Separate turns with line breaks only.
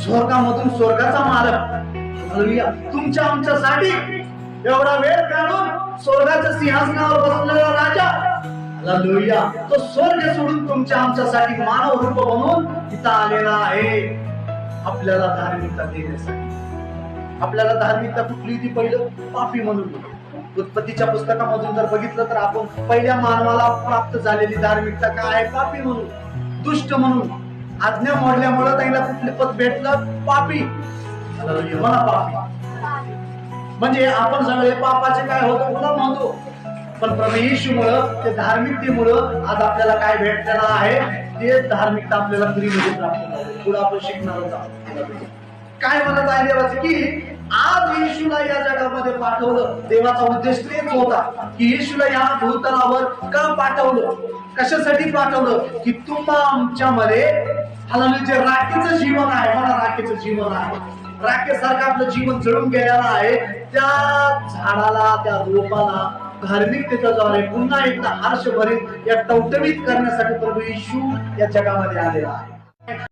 स्वर्गामधून स्वर्गाचा मालक, हालेलुया, तुमच्या आमच्यासाठी एवढा वेळ काढून स्वर्गाच्या सिंहासनावर बसलेला राजा, हालेलुया, तो स्वर्ग सोडून तुमच्या आमच्यासाठी मानव रूप बनून इथं आलेला आहे आपल्याला धार्मिकता देण्यासाठी. आपल्याला धार्मिकता कुठली ती पहिलं पापी म्हणून. उत्पत्तीच्या पुस्तकामधून जर बघितलं तर आपण पहिल्या मानवाला प्राप्त झालेली धार्मिकता काय आहे? पापी म्हणून, दुष्ट म्हणून. आज्ञा मोडल्यामुळे त्यांना कुठले पद भेटलं? पापी. मला पापी म्हणजे आपण सगळे पापाचे काय होतो? गुलाम होतो. पण प्रभू येशूमुळं, ते धार्मिकतेमुळं आज आपल्याला काय भेटलेलं आहे? ते धार्मिकता आपल्याला फ्रीमध्ये प्राप्त झाली. पुढे आपण शिकणारच आहोत. काय म्हणत आहे देवाचे की आज येशूला या जगामध्ये पाठवलं. देवाचा उद्देश तेच होता की येशूला या भूतलावर का पाठवलं, कशासाठी पाठवलं? की तुम्हा आमच्यामध्ये हालेलुया जे राखेचं जीवन आहे, मला राखेचं जीवन आहे, राखेसारखं आपलं जीवन जळून गेलेलं आहे, त्या झाडाला, त्या रोपाला धार्मिकतेचा द्वारे पुन्हा एकदा हर्ष भरीत या टवटवीत करण्यासाठी प्रभू येशू या जगामध्ये आलेला आहे.